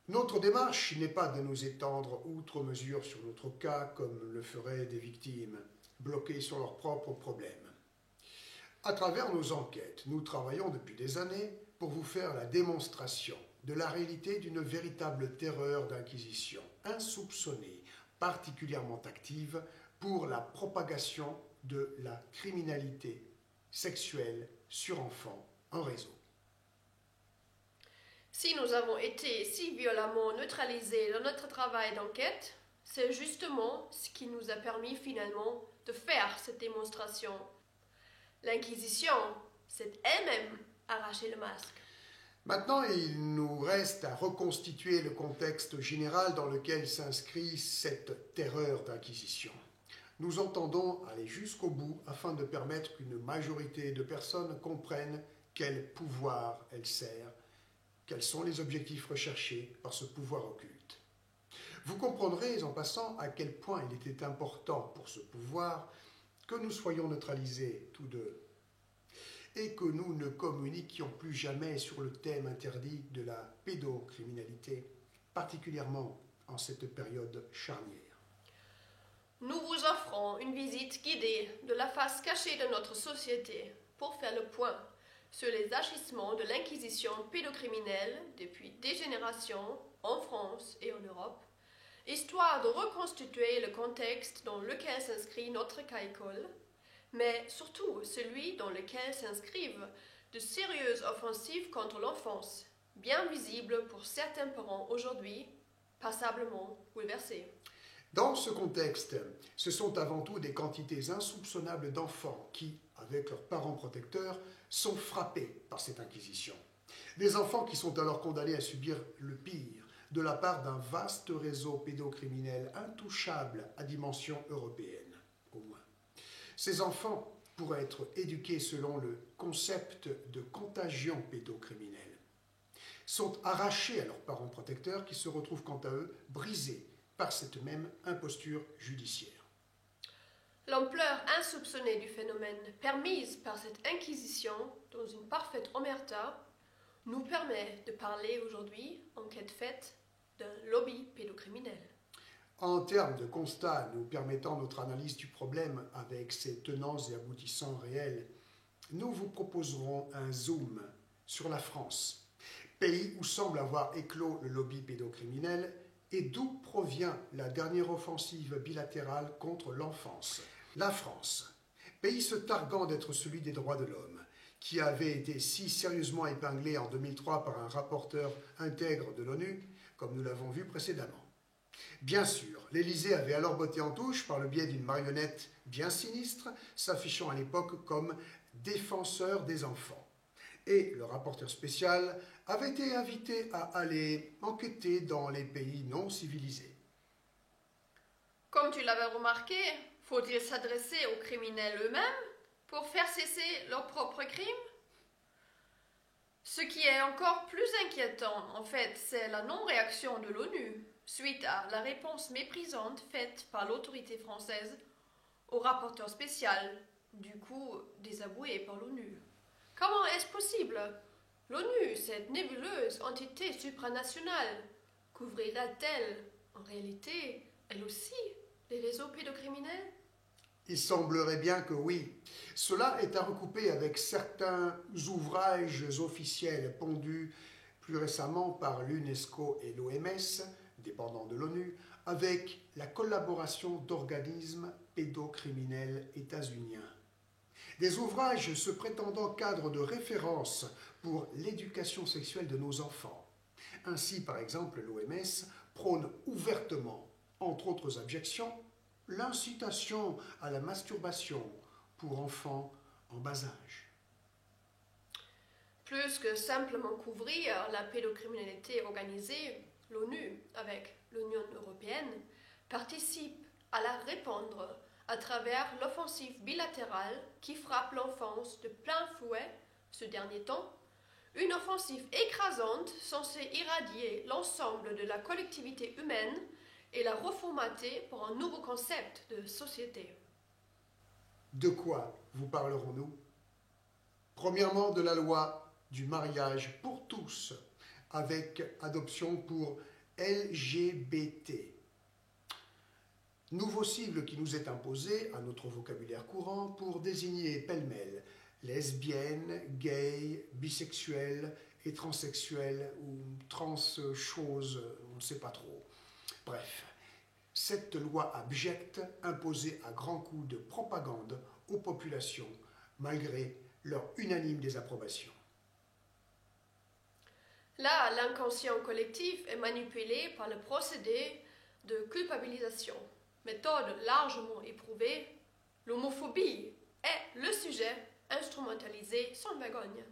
Notre démarche n'est pas de nous étendre outre mesure sur notre cas comme le feraient des victimes, bloquées sur leurs propres problèmes. À travers nos enquêtes, nous travaillons depuis des années pour vous faire la démonstration de la réalité d'une véritable terreur d'inquisition, insoupçonnée, particulièrement active pour la propagation de la criminalité sexuelle sur enfants en réseau. Si nous avons été si violemment neutralisés dans notre travail d'enquête, c'est justement ce qui nous a permis finalement de faire cette démonstration. L'Inquisition s'est elle-même arraché le masque. Maintenant, il nous reste à reconstituer le contexte général dans lequel s'inscrit cette terreur d'inquisition. Nous entendons aller jusqu'au bout afin de permettre qu'une majorité de personnes comprennent quel pouvoir elle sert, quels sont les objectifs recherchés par ce pouvoir occulte. Vous comprendrez en passant à quel point il était important pour ce pouvoir que nous soyons neutralisés tous deux et que nous ne communiquions plus jamais sur le thème interdit de la pédocriminalité, particulièrement en cette période charnière. Nous vous offrons une visite guidée de la face cachée de notre société pour faire le point sur les agissements de l'Inquisition pédocriminelle depuis des générations en France et en Europe, histoire de reconstituer le contexte dans lequel s'inscrit notre cas école, mais surtout celui dans lequel s'inscrivent de sérieuses offensives contre l'enfance, bien visibles pour certains parents aujourd'hui, passablement bouleversés. Dans ce contexte, ce sont avant tout des quantités insoupçonnables d'enfants qui, avec leurs parents protecteurs, sont frappés par cette inquisition. Des enfants qui sont alors condamnés à subir le pire de la part d'un vaste réseau pédocriminel intouchable à dimension européenne, au moins. Ces enfants pourraient être éduqués selon le concept de contagion pédocriminelle, sont arrachés à leurs parents protecteurs qui se retrouvent quant à eux brisés par cette même imposture judiciaire. L'ampleur insoupçonnée du phénomène permise par cette inquisition dans une parfaite omerta nous permet de parler aujourd'hui, enquête faite, d'un lobby pédocriminel. En termes de constat nous permettant notre analyse du problème avec ses tenants et aboutissants réels, nous vous proposerons un zoom sur la France, pays où semble avoir éclos le lobby pédocriminel et d'où provient la dernière offensive bilatérale contre l'enfance. La France, pays se targuant d'être celui des droits de l'homme, qui avait été si sérieusement épinglé en 2003 par un rapporteur intègre de l'ONU, comme nous l'avons vu précédemment. Bien sûr, l'Élysée avait alors botté en touche par le biais d'une marionnette bien sinistre, s'affichant à l'époque comme défenseur des enfants. Et le rapporteur spécial avait été invité à aller enquêter dans les pays non civilisés. Comme tu l'avais remarqué, faut-il s'adresser aux criminels eux-mêmes pour faire cesser leurs propres crimes? Ce qui est encore plus inquiétant, en fait, c'est la non-réaction de l'ONU suite à la réponse méprisante faite par l'autorité française au rapporteur spécial, du coup désavoué par l'ONU. Comment est-ce possible? L'ONU, cette nébuleuse entité supranationale, couvrira-t-elle, en réalité, elle aussi, les réseaux pédocriminels? Il semblerait bien que oui. Cela est à recouper avec certains ouvrages officiels pondus plus récemment par l'UNESCO et l'OMS, dépendants de l'ONU, avec la collaboration d'organismes pédocriminels états-uniens. Des ouvrages se prétendant cadre de référence pour l'éducation sexuelle de nos enfants. Ainsi, par exemple, l'OMS prône ouvertement, entre autres objections, l'incitation à la masturbation pour enfants en bas âge. Plus que simplement couvrir la pédocriminalité organisée, l'ONU, avec l'Union européenne, participe à la répandre à travers l'offensive bilatérale qui frappe l'enfance de plein fouet ce dernier temps, une offensive écrasante censée irradier l'ensemble de la collectivité humaine et la reformater pour un nouveau concept de société. De quoi vous parlerons-nous? Premièrement, de la loi du mariage pour tous, avec adoption pour LGBT. Nouveau sigle qui nous est imposé à notre vocabulaire courant pour désigner pêle-mêle lesbiennes, gays, bisexuels et transsexuels ou trans-choses, on ne sait pas trop. Bref, cette loi abjecte imposée à grands coups de propagande aux populations malgré leur unanime désapprobation. Là, l'inconscient collectif est manipulé par le procédé de culpabilisation. Méthode largement éprouvée, l'homophobie est le sujet instrumentalisé sans vergogne.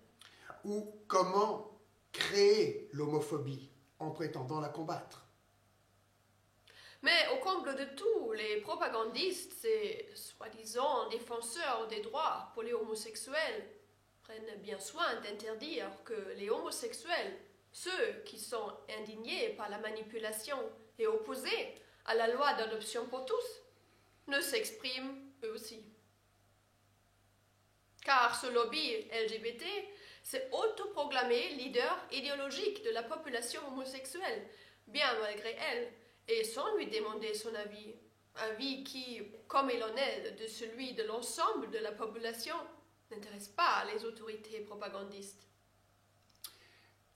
Ou comment créer l'homophobie en prétendant la combattre. Mais au comble de tout, les propagandistes et soi-disant défenseurs des droits pour les homosexuels prennent bien soin d'interdire que les homosexuels, ceux qui sont indignés par la manipulation et opposés à la loi d'adoption pour tous, ne s'expriment eux aussi. Car ce lobby LGBT s'est autoproclamé leader idéologique de la population homosexuelle, bien malgré elle, et sans lui demander son avis qui, comme il en est de celui de l'ensemble de la population, n'intéresse pas les autorités propagandistes.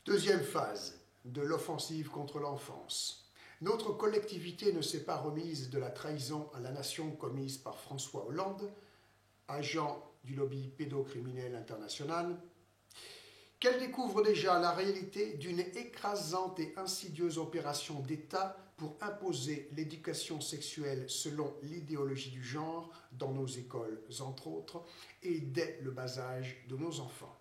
Deuxième phase de l'offensive contre l'enfance. Notre collectivité ne s'est pas remise de la trahison à la nation commise par François Hollande, agent du lobby pédocriminel international, qu'elle découvre déjà la réalité d'une écrasante et insidieuse opération d'État pour imposer l'éducation sexuelle selon l'idéologie du genre dans nos écoles, entre autres, et dès le bas âge de nos enfants.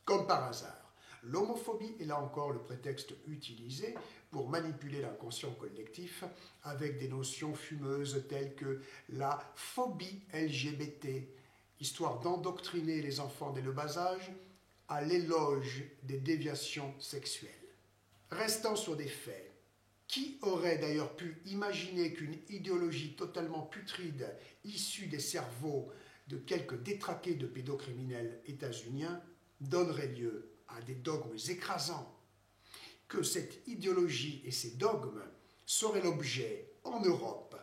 Comme par hasard, l'homophobie est là encore le prétexte utilisé pour manipuler l'inconscient collectif avec des notions fumeuses telles que la phobie LGBT, histoire d'endoctriner les enfants dès le bas âge à l'éloge des déviations sexuelles. Restant sur des faits, qui aurait d'ailleurs pu imaginer qu'une idéologie totalement putride issue des cerveaux de quelques détraqués de pédocriminels états-uniens donnerait lieu à des dogmes écrasants, que cette idéologie et ces dogmes seraient l'objet, en Europe,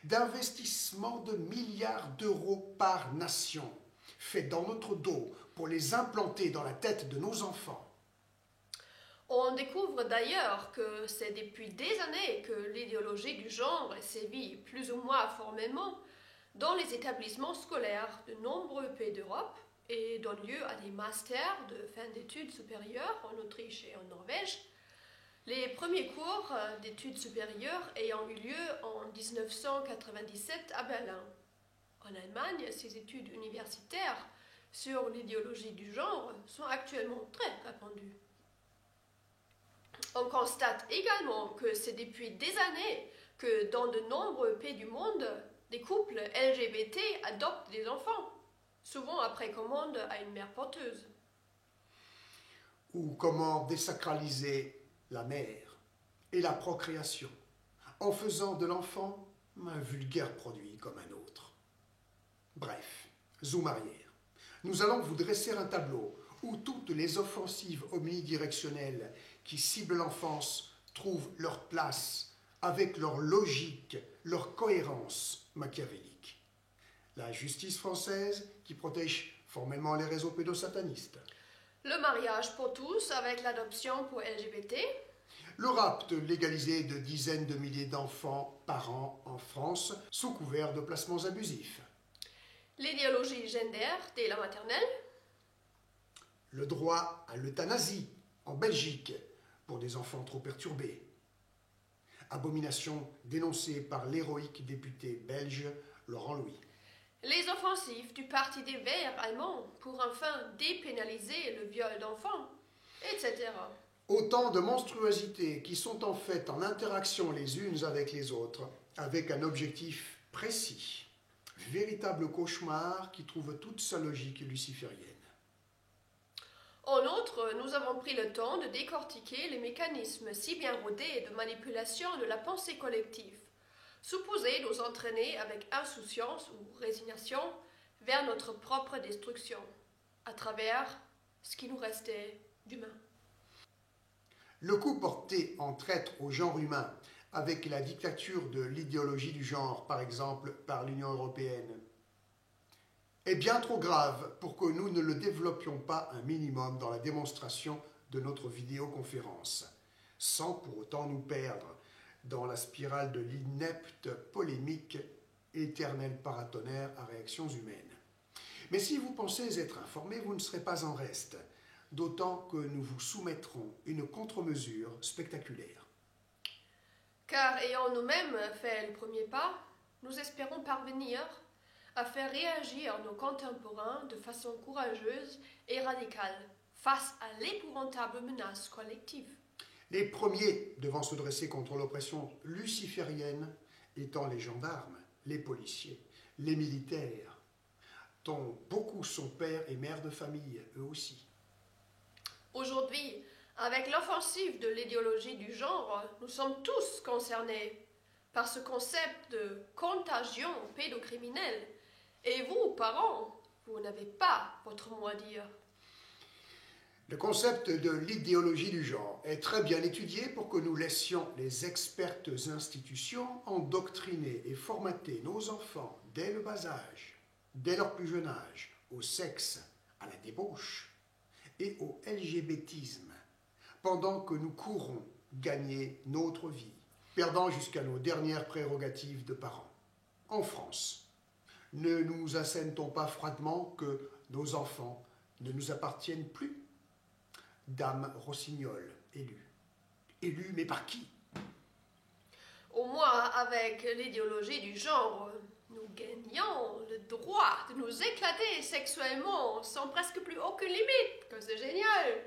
d'investissements de milliards d'euros par nation, faits dans notre dos pour les implanter dans la tête de nos enfants. On découvre d'ailleurs que c'est depuis des années que l'idéologie du genre sévit plus ou moins formellement dans les établissements scolaires de nombreux pays d'Europe et donne lieu à des masters de fin d'études supérieures en Autriche et en Norvège. Les premiers cours d'études supérieures ayant eu lieu en 1997 à Berlin. En Allemagne, ces études universitaires sur l'idéologie du genre sont actuellement très répandues. On constate également que c'est depuis des années que dans de nombreux pays du monde, des couples LGBT adoptent des enfants, souvent après commande à une mère porteuse. Ou comment désacraliser la mère et la procréation en faisant de l'enfant un vulgaire produit comme un autre. Bref, zoom arrière. Nous allons vous dresser un tableau où toutes les offensives omnidirectionnelles qui ciblent l'enfance trouvent leur place avec leur logique, leur cohérence machiavélique. La justice française qui protège formellement les réseaux pédosatanistes. Le mariage pour tous avec l'adoption pour LGBT. Le rapt légalisé de dizaines de milliers d'enfants par an en France sous couvert de placements abusifs. L'idéologie gender dès la maternelle. Le droit à l'euthanasie en Belgique pour des enfants trop perturbés. Abomination dénoncée par l'héroïque député belge Laurent Louis. Les offensives du Parti des Verts allemands pour enfin dépénaliser le viol d'enfants, etc. Autant de monstruosités qui sont en fait en interaction les unes avec les autres, avec un objectif précis. Véritable cauchemar qui trouve toute sa logique luciférienne. En outre, nous avons pris le temps de décortiquer les mécanismes si bien rodés de manipulation de la pensée collective, supposés nous entraîner avec insouciance ou résignation vers notre propre destruction, à travers ce qui nous restait d'humain. Le coup porté en traître au genre humain avec la dictature de l'idéologie du genre, par exemple par l'Union européenne, est bien trop grave pour que nous ne le développions pas un minimum dans la démonstration de notre vidéoconférence, sans pour autant nous perdre dans la spirale de l'inepte polémique éternel paratonnerre à réactions humaines. Mais si vous pensez être informé, vous ne serez pas en reste, d'autant que nous vous soumettrons une contre-mesure spectaculaire. Car ayant nous-mêmes fait le premier pas, nous espérons parvenir à faire réagir nos contemporains de façon courageuse et radicale face à l'épouvantable menace collective. Les premiers devant se dresser contre l'oppression luciférienne étant les gendarmes, les policiers, les militaires, dont beaucoup sont pères et mères de famille, eux aussi. Aujourd'hui, avec l'offensive de l'idéologie du genre, nous sommes tous concernés par ce concept de contagion pédocriminelle. Et vous, parents, vous n'avez pas votre mot à dire. Le concept de l'idéologie du genre est très bien étudié pour que nous laissions les expertes institutions endoctriner et formater nos enfants dès le bas âge, dès leur plus jeune âge, au sexe, à la débauche et au LGBTisme, pendant que nous courons gagner notre vie, perdant jusqu'à nos dernières prérogatives de parents. En France, ne nous assène-t-on pas froidement que nos enfants ne nous appartiennent plus ? Dame Rossignol, élue. Élue, mais par qui? Au moins, avec l'idéologie du genre, nous gagnons le droit de nous éclater sexuellement sans presque plus aucune limite, que c'est génial.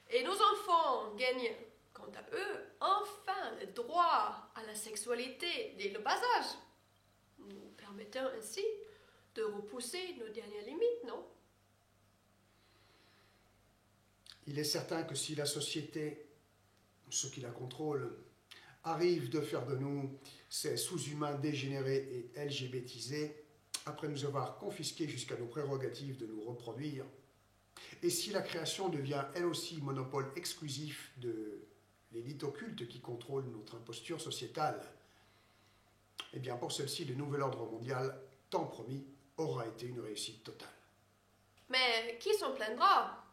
Et nos enfants gagnent, quant à eux, enfin le droit à la sexualité dès le bas âge, nous permettant ainsi de repousser nos dernières limites, non? Il est certain que si la société, ceux qui la contrôlent, arrive de faire de nous ces sous-humains dégénérés et LGBTisés, après nous avoir confisqués jusqu'à nos prérogatives de nous reproduire, et si la création devient elle aussi monopole exclusif de l'élite occulte qui contrôle notre imposture sociétale, eh bien pour celle-ci, le nouvel ordre mondial, tant promis, aura été une réussite totale. Mais qui s'en plaindra?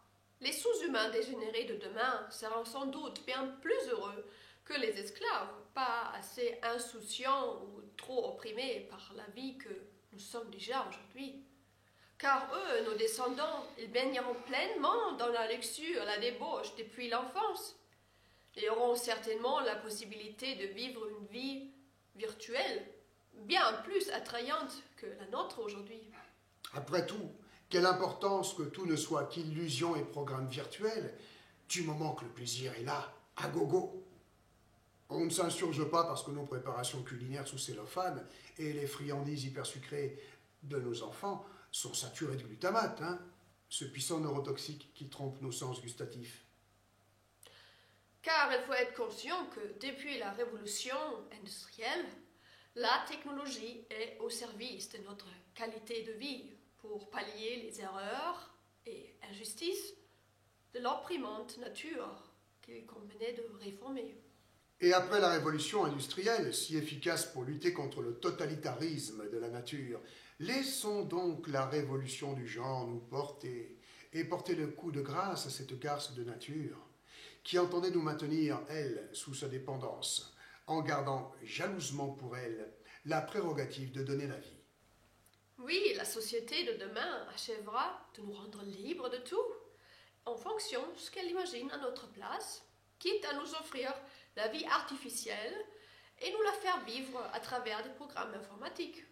Les sous-humains dégénérés de demain seront sans doute bien plus heureux que les esclaves, pas assez insouciants ou trop opprimés par la vie que nous sommes déjà aujourd'hui. Car eux, nos descendants, ils baigneront pleinement dans la luxure, la débauche depuis l'enfance. Ils auront certainement la possibilité de vivre une vie virtuelle, bien plus attrayante que la nôtre aujourd'hui. Après tout, quelle importance que tout ne soit qu'illusion et programme virtuel, du moment que le plaisir est là, à gogo. On ne s'insurge pas parce que nos préparations culinaires sous cellophane et les friandises hyper sucrées de nos enfants sont saturées de glutamate, ce puissant neurotoxique qui trompe nos sens gustatifs. Car il faut être conscient que depuis la révolution industrielle, la technologie est au service de notre qualité de vie pour pallier les erreurs et injustices de l'opprimante nature qu'il convenait de réformer. Et après la révolution industrielle, si efficace pour lutter contre le totalitarisme de la nature, laissons donc la révolution du genre nous porter et porter le coup de grâce à cette garce de nature qui entendait nous maintenir, elle, sous sa dépendance, en gardant jalousement pour elle la prérogative de donner la vie. Oui, la société de demain achèvera de nous rendre libres de tout, en fonction de ce qu'elle imagine à notre place, quitte à nous offrir la vie artificielle et nous la faire vivre à travers des programmes informatiques.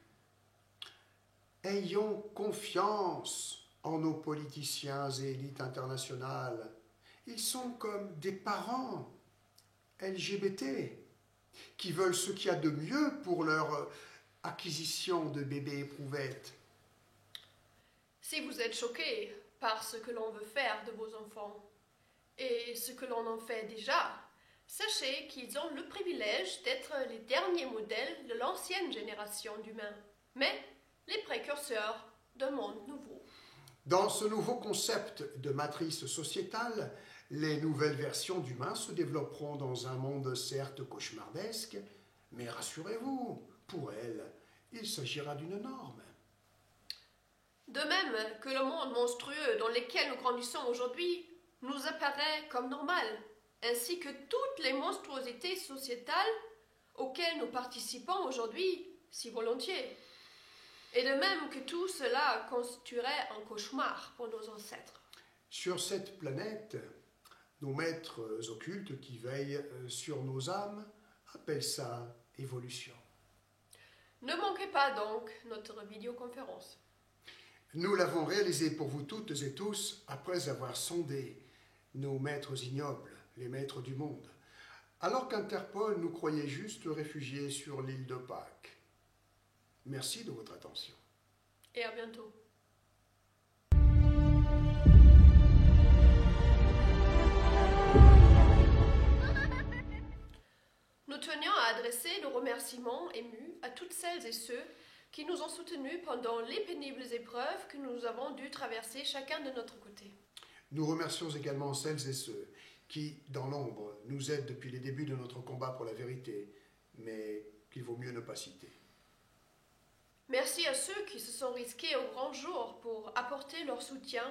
Ayons confiance en nos politiciens et élites internationales. Ils sont comme des parents LGBT qui veulent ce qu'il y a de mieux pour leur acquisition de bébés éprouvettes. Si vous êtes choqués par ce que l'on veut faire de vos enfants et ce que l'on en fait déjà, sachez qu'ils ont le privilège d'être les derniers modèles de l'ancienne génération d'humains, mais les précurseurs d'un monde nouveau. Dans ce nouveau concept de matrice sociétale, Les nouvelles versions d'humains se développeront dans un monde certes cauchemardesque, mais rassurez-vous, pour elles, il s'agira d'une norme. De même que le monde monstrueux dans lequel nous grandissons aujourd'hui nous apparaît comme normal, ainsi que toutes les monstruosités sociétales auxquelles nous participons aujourd'hui si volontiers. Et de même que tout cela constituerait un cauchemar pour nos ancêtres. Sur cette planète, nos maîtres occultes qui veillent sur nos âmes appellent ça évolution. Ne manquez pas donc notre vidéoconférence. Nous l'avons réalisée pour vous toutes et tous après avoir sondé nos maîtres ignobles, les maîtres du monde, alors qu'Interpol nous croyait juste réfugiés sur l'île de Pâques. Merci de votre attention. Et à bientôt. Nous tenions à adresser nos remerciements émus à toutes celles et ceux qui nous ont soutenus pendant les pénibles épreuves que nous avons dû traverser chacun de notre côté. Nous remercions également celles et ceux qui, dans l'ombre, nous aident depuis les débuts de notre combat pour la vérité, mais qu'il vaut mieux ne pas citer. Merci à ceux qui se sont risqués au grand jour pour apporter leur soutien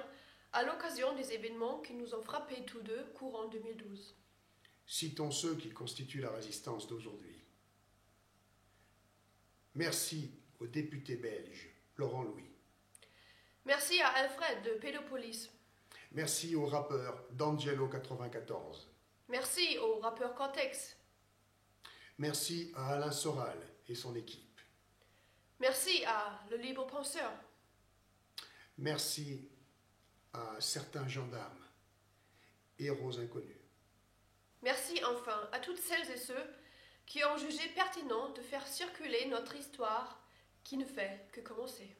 à l'occasion des événements qui nous ont frappés tous deux courant 2012. Citons ceux qui constituent la résistance d'aujourd'hui. Merci au député belge Laurent Louis. Merci à Alfred de Pédopolis. Merci au rappeur D'Angelo 94. Merci au rappeur Cortex. Merci à Alain Soral et son équipe. Merci à Le Libre Penseur. Merci à certains gendarmes, héros inconnus. Merci enfin à toutes celles et ceux qui ont jugé pertinent de faire circuler notre histoire qui ne fait que commencer.